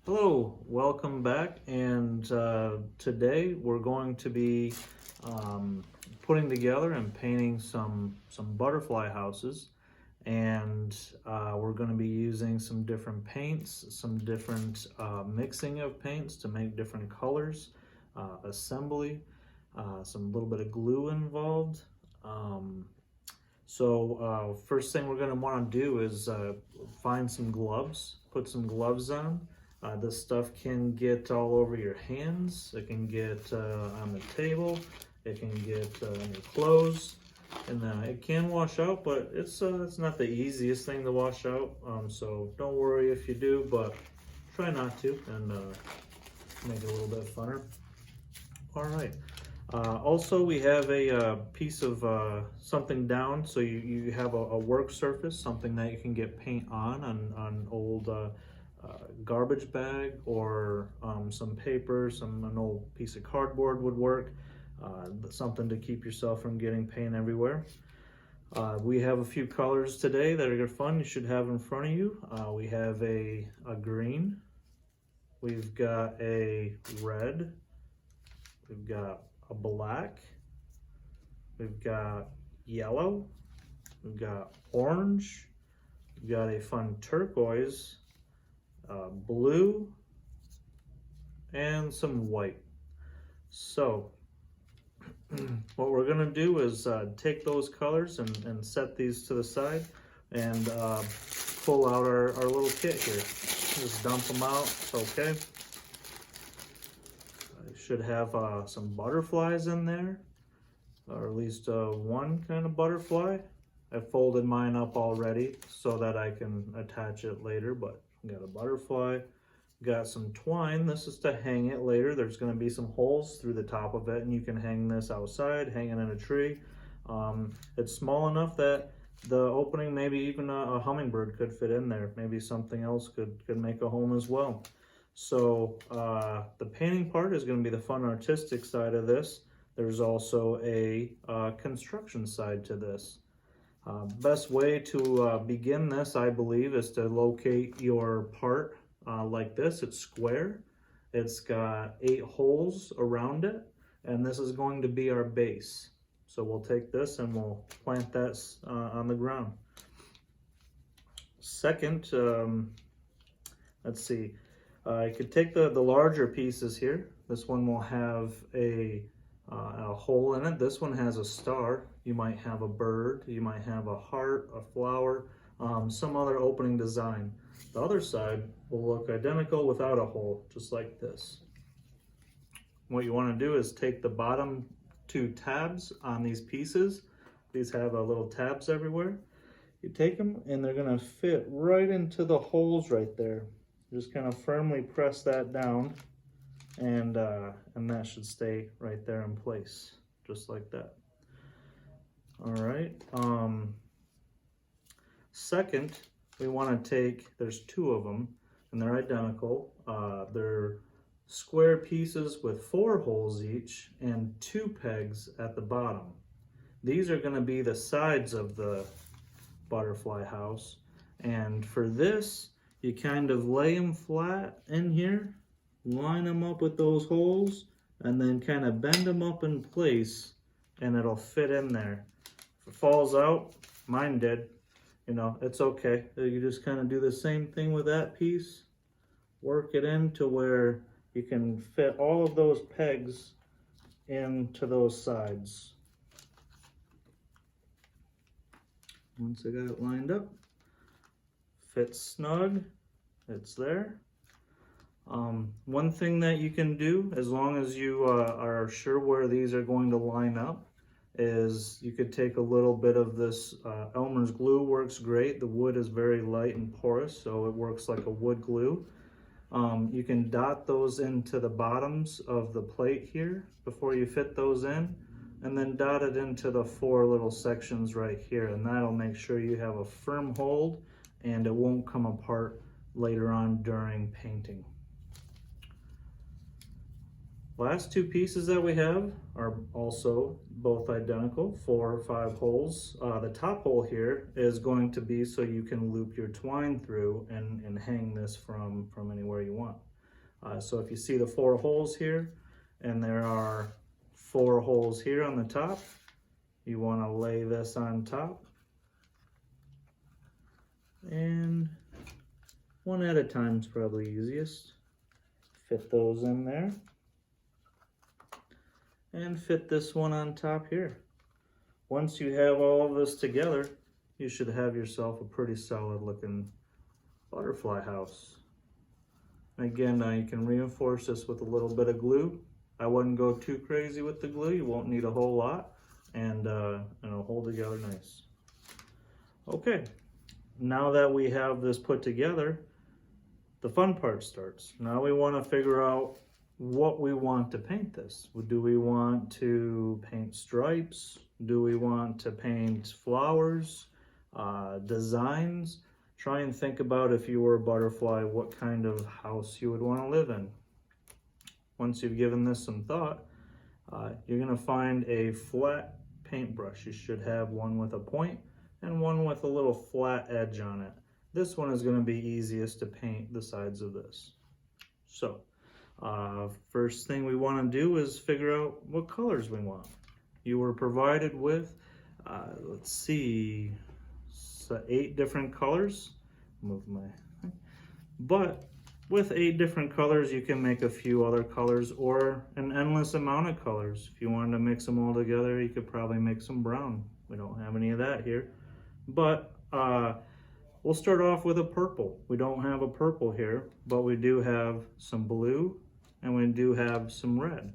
Hello, welcome back, and today we're going to be um, putting together and painting some butterfly houses, and we're going to be using some different paints, some different mixing of paints to make different colors, assembly, some little bit of glue involved. First thing we're going to want to do is find some gloves, put some gloves on. This stuff can get all over your hands, it can get on the table, it can get on your clothes, and it can wash out, but it's not the easiest thing to wash out, so don't worry if you do, but try not to, and make it a little bit funner. All right. Also, we have a piece of something down, so you have a work surface, something that you can get paint on old garbage bag or some paper, an old piece of cardboard would work, something to keep yourself from getting paint everywhere. We have a few colors today that are fun, you should have in front of you. We have a green, we've got a red, we've got a black, we've got yellow, we've got orange, we've got a fun turquoise, blue, and some white. So what we're gonna do is take those colors and set these to the side and pull out our little kit here. Just dump them out, it's okay. Should have some butterflies in there, or at least one kind of butterfly. I folded mine up already so that I can attach it later, but got a butterfly, got some twine. This is to hang it later. There's going to be some holes through the top of it, and you can hang this outside, hang it in a tree. It's small enough that the opening, maybe even a hummingbird could fit in there. Maybe something else could make a home as well. So the painting part is going to be the fun artistic side of this. There's also a construction side to this. Best way to begin this, I believe, is to locate your part like this. It's square. It's got 8 holes around it, and this is going to be our base. So we'll take this and we'll plant that on the ground. Second, let's see. I could take the larger pieces here. This one will have a hole in it. This one has a star. You might have a bird, you might have a heart, a flower, some other opening design. The other side will look identical without a hole, just like this. What you want to do is take the bottom 2 tabs on these pieces. These have little tabs everywhere. You take them and they're going to fit right into the holes right there. Just kind of firmly press that down, and that should stay right there in place, just like that. All right. Second, we want to take, there's 2 of them, and they're identical. They're square pieces with 4 holes each and 2 pegs at the bottom. These are going to be the sides of the butterfly house, and for this, you kind of lay them flat in here, line them up with those holes, and then kind of bend them up in place, and it'll fit in there. If it falls out, mine did, you know, it's okay. You just kind of do the same thing with that piece, work it in to where you can fit all of those pegs into those sides. Once I got it lined up, fits snug, it's there. One thing that you can do, as long as you are sure where these are going to line up, is you could take a little bit of this Elmer's glue. Works great. The wood is very light and porous, so it works like a wood glue. You can dot those into the bottoms of the plate here before you fit those in, and then dot it into the 4 little sections right here, and that'll make sure you have a firm hold and it won't come apart later on during painting. Last 2 pieces that we have are also both identical, 4 or 5 holes. The top hole here is going to be so you can loop your twine through and hang this from anywhere you want. So if you see the 4 holes here, and there are 4 holes here on the top, you want to lay this on top, and one at a time is probably easiest. Fit those in there, and fit this one on top here. Once you have all of this together, you should have yourself a pretty solid looking butterfly house. Again, you can reinforce this with a little bit of glue. I wouldn't go too crazy with the glue. You won't need a whole lot, and it'll hold together nice. Okay, now that we have this put together, the fun part starts. Now we want to figure out what we want to paint this. Do we want to paint stripes? Do we want to paint flowers, designs? Try and think about, if you were a butterfly, what kind of house you would want to live in. Once you've given this some thought, you're going to find a flat paintbrush. You should have one with a point and one with a little flat edge on it. This one is going to be easiest to paint the sides of this. So, first thing we want to do is figure out what colors we want. You were provided with, let's see, 8 different colors. Move my thing. But with 8 different colors, you can make a few other colors or an endless amount of colors. If you wanted to mix them all together, you could probably make some brown. We don't have any of that here. But we'll start off with a purple. We don't have a purple here, but we do have some blue and we do have some red.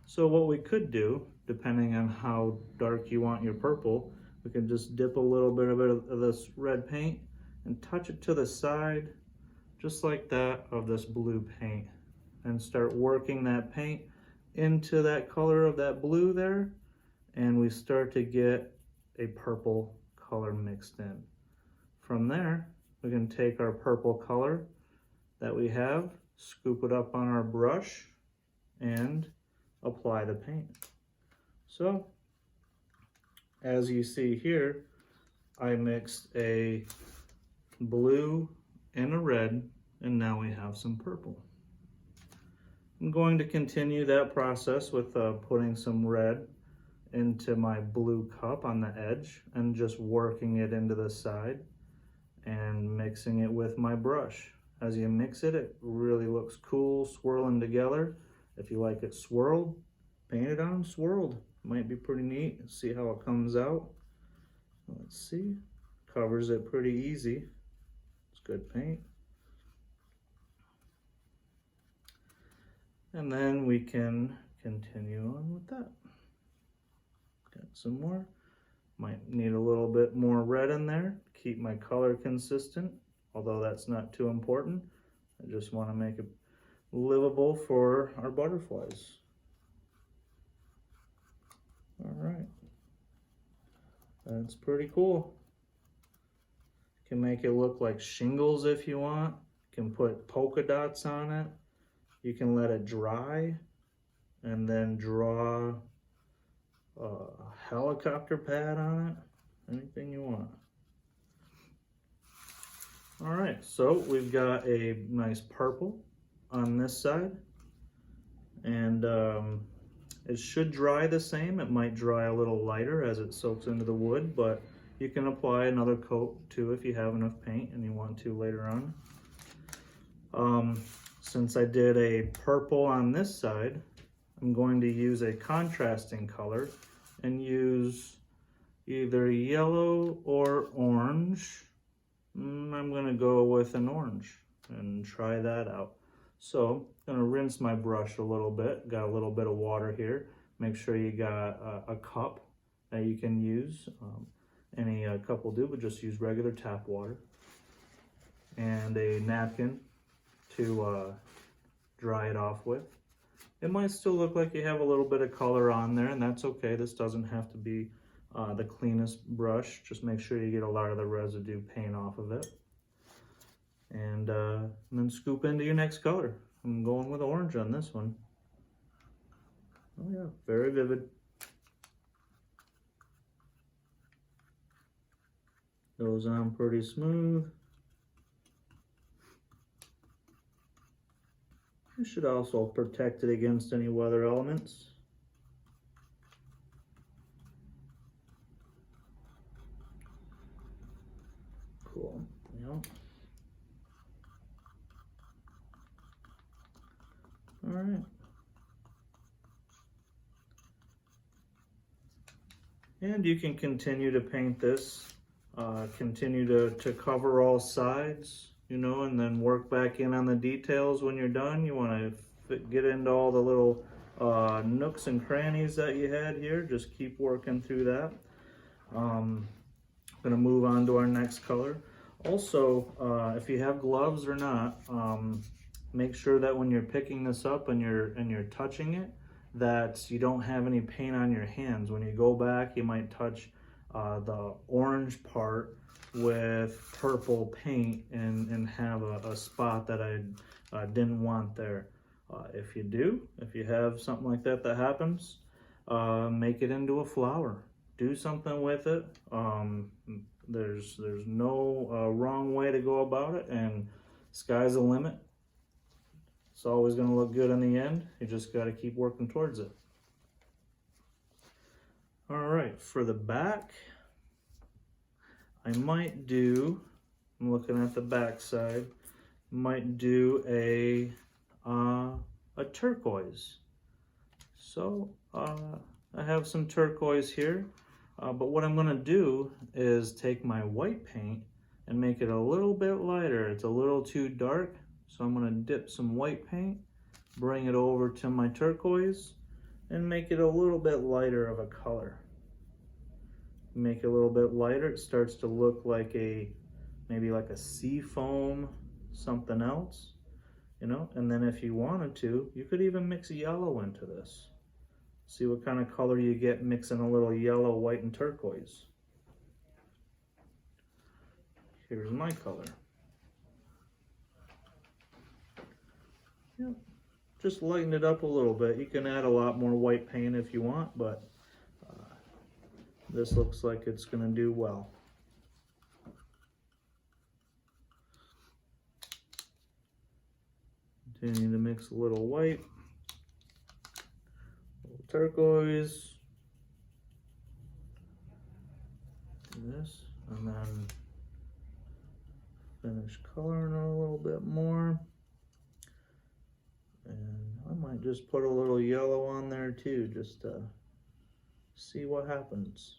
So what we could do, depending on how dark you want your purple, we can just dip a little bit of this red paint and touch it to the side, just like that, of this blue paint, and start working that paint into that color of that blue there, and we start to get a purple color mixed in. From there, we can take our purple color that we have, scoop it up on our brush, and apply the paint. So, as you see here, I mixed a blue and a red, and now we have some purple. I'm going to continue that process with putting some red into my blue cup on the edge and just working it into the side and mixing it with my brush. As you mix it, it really looks cool, swirling together. If you like it swirled, paint it on swirled. Might be pretty neat. See how it comes out. Let's see. Covers it pretty easy. It's good paint. And then we can continue on with that. Got some more. Might need a little bit more red in there. Keep my color consistent, although that's not too important. I just want to make it livable for our butterflies. All right, that's pretty cool. You can make it look like shingles if you want. You can put polka dots on it. You can let it dry and then draw a helicopter pad on it. Anything you want. All right, so we've got a nice purple on this side, and it should dry the same. It might dry a little lighter as it soaks into the wood, but you can apply another coat too if you have enough paint and you want to later on. Since I did a purple on this side, I'm going to use a contrasting color and use either yellow or orange. I'm going to go with an orange and try that out. So I'm going to rinse my brush a little bit. Got a little bit of water here. Make sure you got a cup that you can use. Any cup will do, but just use regular tap water. And a napkin to dry it off with. It might still look like you have a little bit of color on there, and that's okay. This doesn't have to be the cleanest brush. Just make sure you get a lot of the residue paint off of it. And then scoop into your next color. I'm going with orange on this one. Oh yeah, very vivid. Goes on pretty smooth. It should also protect it against any weather elements. Cool. Yep. All right. And you can continue to paint this, continue to cover all sides, you know, and then work back in on the details when you're done. You want to get into all the little nooks and crannies that you had here. Just keep working through that. I'm going to move on to our next color. Also, if you have gloves or not, make sure that when you're picking this up and you're touching it, that you don't have any paint on your hands. When you go back, you might touch the orange part with purple paint and have a spot that I didn't want there. If you have something like that happens, make it into a flower. Do something with it. There's no wrong way to go about it, and sky's the limit. It's always going to look good in the end. You just got to keep working towards it. All right, for the back, I might do, I'm looking at the back side, might do a turquoise. So I have some turquoise here, but what I'm going to do is take my white paint and make it a little bit lighter. It's a little too dark. So I'm going to dip some white paint, bring it over to my turquoise, and make it a little bit lighter of a color. Make it a little bit lighter, it starts to look like maybe like a sea foam, something else, you know. And then if you wanted to, you could even mix yellow into this. See what kind of color you get mixing a little yellow, white, and turquoise. Here's my color. Yep. Just lighten it up a little bit. You can add a lot more white paint if you want, but this looks like it's going to do well. Continue to mix a little white, a little turquoise, this, and then finish coloring it a little bit more. And I might just put a little yellow on there too, just to see what happens.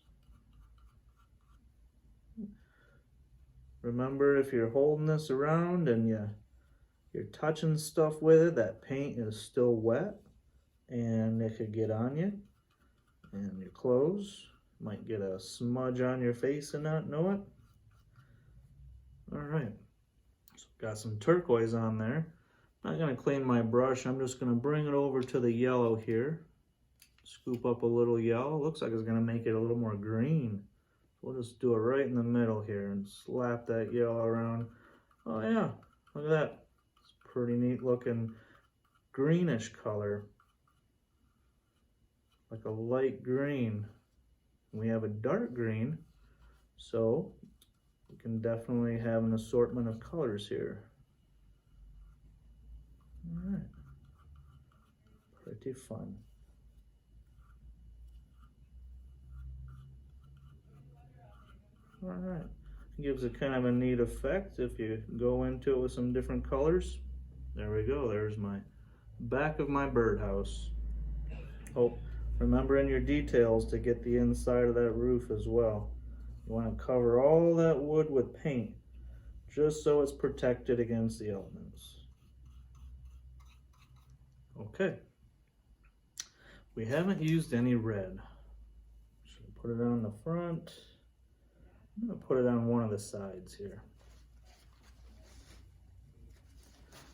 Remember, if you're holding this around and you're touching stuff with it, that paint is still wet and it could get on you and your clothes. Might get a smudge on your face and not know it. All right, so got some turquoise on there. I'm not going to clean my brush. I'm just going to bring it over to the yellow here. Scoop up a little yellow. Looks like it's going to make it a little more green. We'll just do it right in the middle here and slap that yellow around. Oh yeah, look at that. It's pretty neat looking greenish color. Like a light green. We have a dark green, so we can definitely have an assortment of colors here. All right, pretty fun. All right, gives it kind of a neat effect if you go into it with some different colors. There we go, there's my back of my birdhouse. Oh, remember in your details to get the inside of that roof as well. You want to cover all that wood with paint just so it's protected against the elements. Okay, we haven't used any red. Should put it on the front. I'm going to put it on one of the sides here.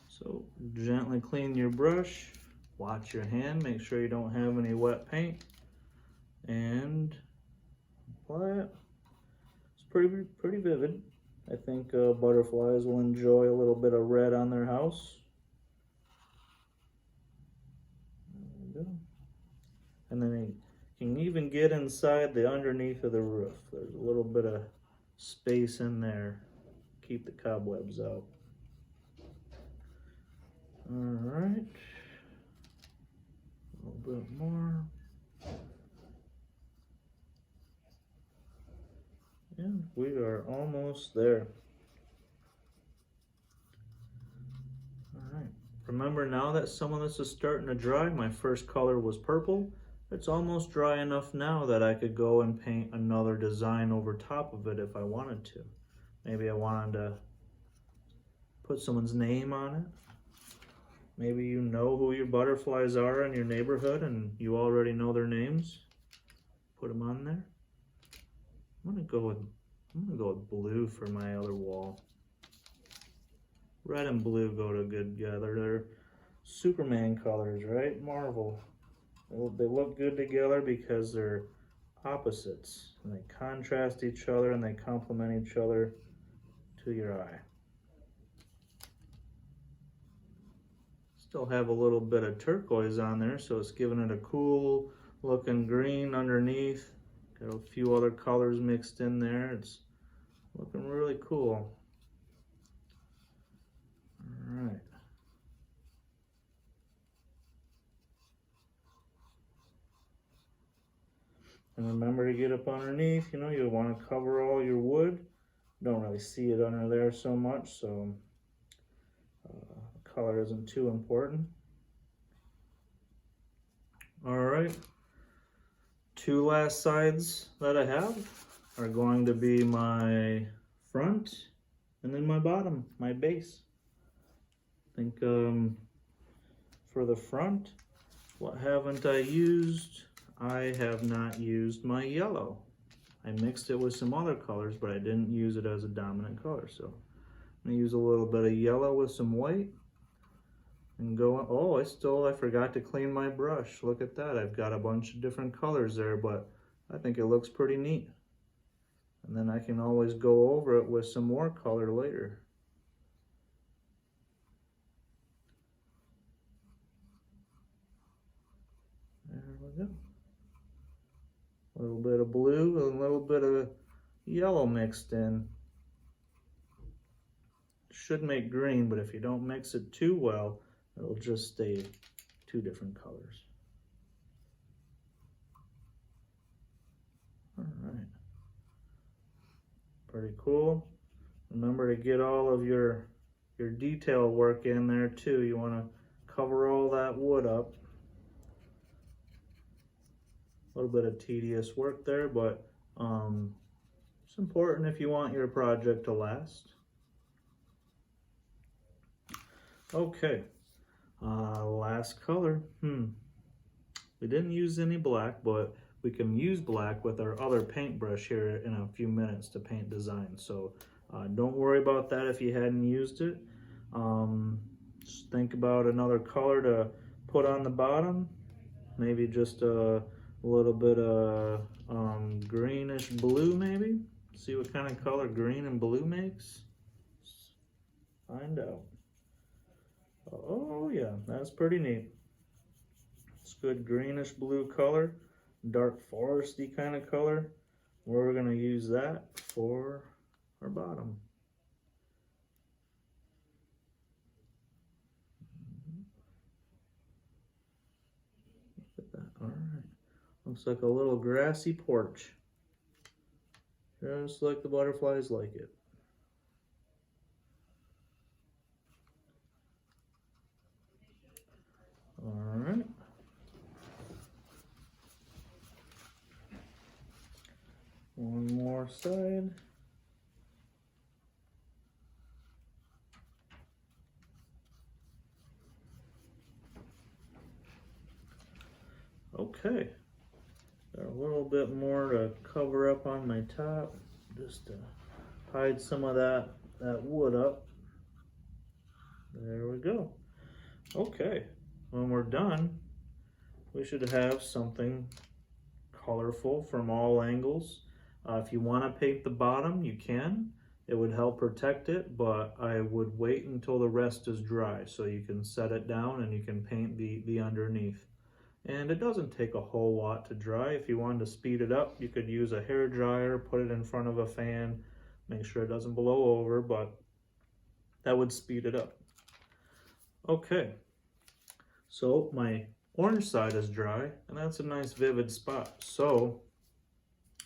So gently clean your brush, watch your hand, make sure you don't have any wet paint, and apply it. It's pretty vivid. I think butterflies will enjoy a little bit of red on their house. There we go. And then you can even get inside the underneath of the roof. There's a little bit of space in there. Keep the cobwebs out. All right. bit more. And we are almost there. Alright, remember now that some of this is starting to dry, my first color was purple. It's almost dry enough now that I could go and paint another design over top of it if I wanted to. Maybe I wanted to put someone's name on it. Maybe you know who your butterflies are in your neighborhood and you already know their names. Put them on there. I'm gonna go with blue for my other wall. Red and blue go together. They're Superman colors, right? Marvel. They look good together because they're opposites. And they contrast each other and they complement each other to your eye. Still have a little bit of turquoise on there, so it's giving it a cool looking green underneath. Got a few other colors mixed in there. It's looking really cool. All right. And remember to get up underneath, you know, you'll want to cover all your wood. Don't really see it under there so much, so color isn't too important. All right. Two last sides that I have are going to be my front and then my bottom, my base. I think for the front, what haven't I used? I have not used my yellow. I mixed it with some other colors, but I didn't use it as a dominant color. So I'm gonna use a little bit of yellow with some white and go, oh, I forgot to clean my brush. Look at that, I've got a bunch of different colors there, but I think it looks pretty neat. And then I can always go over it with some more color later. There we go. A little bit of blue and a little bit of yellow mixed in. Should make green, but if you don't mix it too well, it'll just stay two different colors. All right. Pretty cool. Remember to get all of your detail work in there too. You want to cover all that wood up. A little bit of tedious work there, but it's important if you want your project to last. Okay, last color. We didn't use any black, but we can use black with our other paintbrush here in a few minutes to paint designs. So don't worry about that if you hadn't used it. Just think about another color to put on the bottom. Maybe just a little bit of greenish blue maybe. See what kind of color green and blue makes. Let's find out. Oh yeah, that's pretty neat. It's good greenish blue color, dark foresty kind of color. We're gonna use that for our bottom. Look at that, all right. Looks like a little grassy porch. Just like the butterflies like it. All right. One more side. Okay. Got a little bit more to cover up on my top, just to hide some of that wood up. There we go. Okay. When we're done, we should have something colorful from all angles. If you want to paint the bottom, you can. It would help protect it, but I would wait until the rest is dry so you can set it down and you can paint the underneath. And it doesn't take a whole lot to dry. If you wanted to speed it up, you could use a hair dryer, put it in front of a fan, make sure it doesn't blow over, but that would speed it up. Okay. So my orange side is dry, and that's a nice vivid spot. So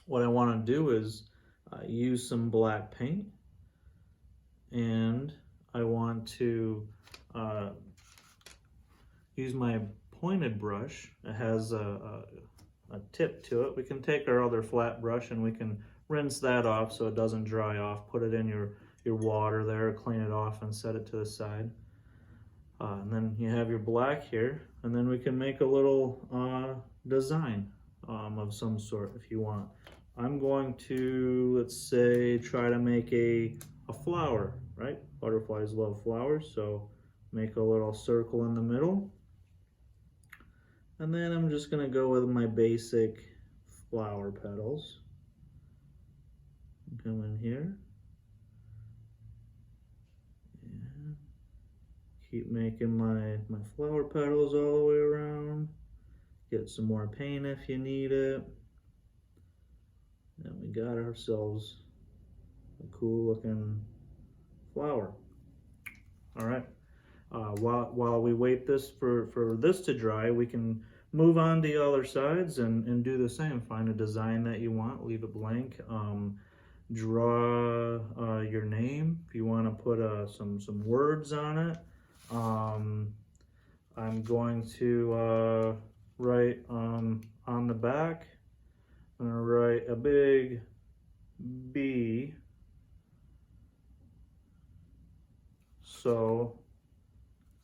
what I want to do is use some black paint, and I want to use my pointed brush. It has a tip to it. We can take our other flat brush and we can rinse that off so it doesn't dry off. Put it in your water there, clean it off and set it to the side. And then you have your black here, and then we can make a little design of some sort if you want. I'm going to, let's say, try to make a flower, right? Butterflies love flowers, so make a little circle in the middle. And then I'm just gonna go with my basic flower petals. Come in here. And keep making my flower petals all the way around. Get some more paint if you need it. And we got ourselves a cool looking flower. All right. While we wait this for this to dry, we can move on to the other sides and do the same. Find a design that you want, leave it blank. Draw your name if you want to put some words on it. I'm going to write on the back. I'm going to write a big B. So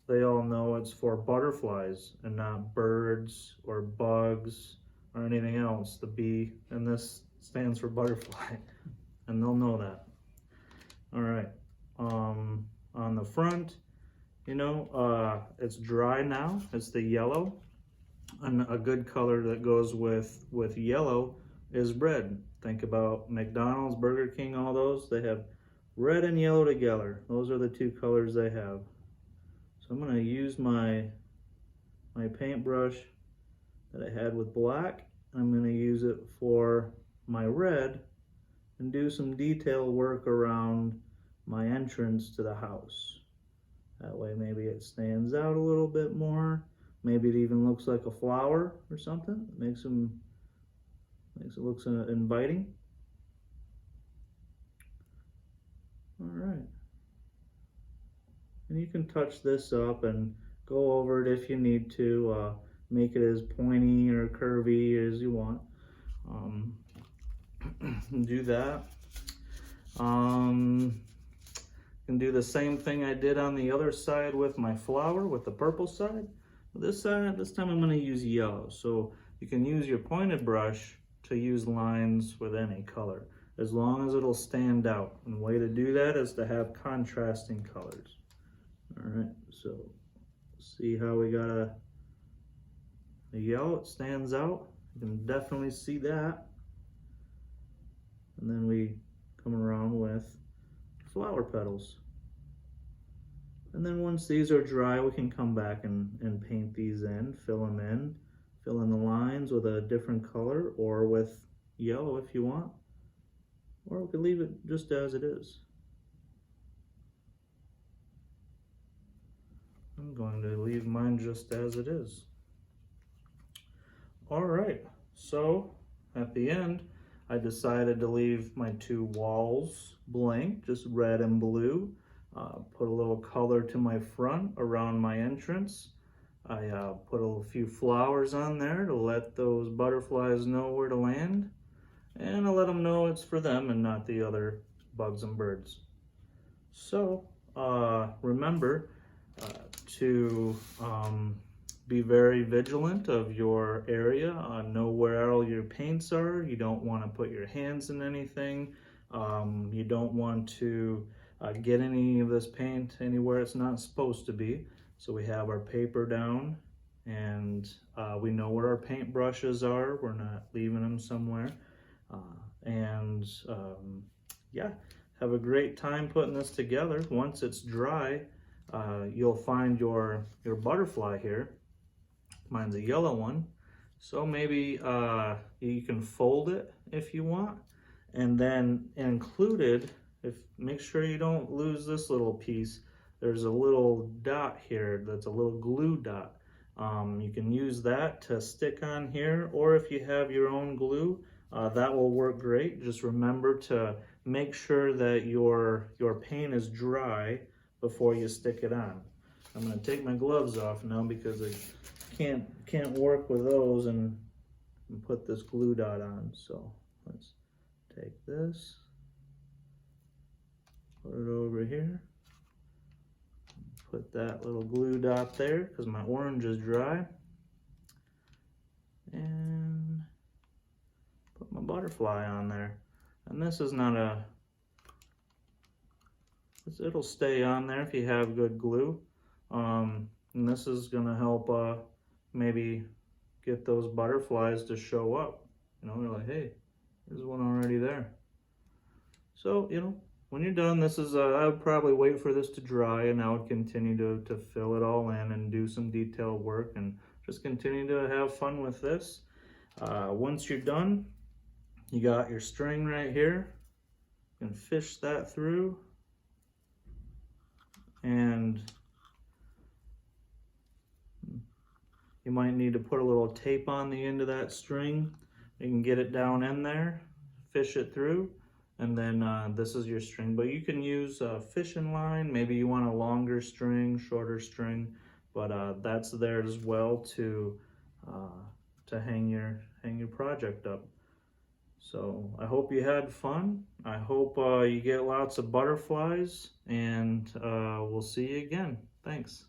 they all know it's for butterflies and not birds or bugs or anything else. The B in this stands for butterfly, and they'll know that. All right. On the front, you know, it's dry now. It's the yellow, and a good color that goes with yellow is red. Think about McDonald's, Burger King, all those. They have red and yellow together. Those are the two colors they have. So I'm going to use my paintbrush that I had with black. I'm going to use it for my red and do some detail work around my entrance to the house. That way maybe it stands out a little bit more. Maybe it even looks like a flower or something. Makes it look inviting. All right. And you can touch this up and go over it if you need to, make it as pointy or curvy as you want. Do that. You can do the same thing I did on the other side with my flower, with the purple side. This time I'm going to use yellow. So you can use your pointed brush to use lines with any color, as long as it'll stand out. And the way to do that is to have contrasting colors. All right, so see how we got a yellow, it stands out. You can definitely see that. And then we come around with flower petals. And then once these are dry, we can come back and paint these in, fill in the lines with a different color or with yellow if you want. Or we could leave it just as it is. I'm going to leave mine just as it is. All right, so at the end, I decided to leave my two walls blank, just red and blue. Put a little color to my front around my entrance. I put a few flowers on there to let those butterflies know where to land. And I let them know it's for them and not the other bugs and birds. So remember to be very vigilant of your area. Know where all your paints are. You don't want to put your hands in anything. You don't want to get any of this paint anywhere it's not supposed to be. So we have our paper down, and we know where our paint brushes are. We're not leaving them somewhere. Yeah, have a great time putting this together. Once it's dry, you'll find your butterfly here. Mine's a yellow one. So maybe you can fold it if you want. And then included, make sure you don't lose this little piece. There's a little dot here that's a little glue dot. You can use that to stick on here, or if you have your own glue, that will work great. Just remember to make sure that your paint is dry before you stick it on. I'm going to take my gloves off now because I can't work with those and put this glue dot on. So let's take this, put it over here, put that little glue dot there because my orange is dry, and put my butterfly on there. And this is not a, it'll stay on there if you have good glue. And this is gonna help maybe get those butterflies to show up. You know, they're like, hey, there's one already there. So, you know, when you're done, this is, I would probably wait for this to dry, and I would continue to fill it all in and do some detailed work and just continue to have fun with this. Once you're done, you got your string right here. You can fish that through, and you might need to put a little tape on the end of that string. You can get it down in there, fish it through, and then this is your string. But you can use a fishing line. Maybe you want a longer string, shorter string, but that's there as well to hang your project up. So I hope you had fun. I hope you get lots of butterflies, and we'll see you again. Thanks.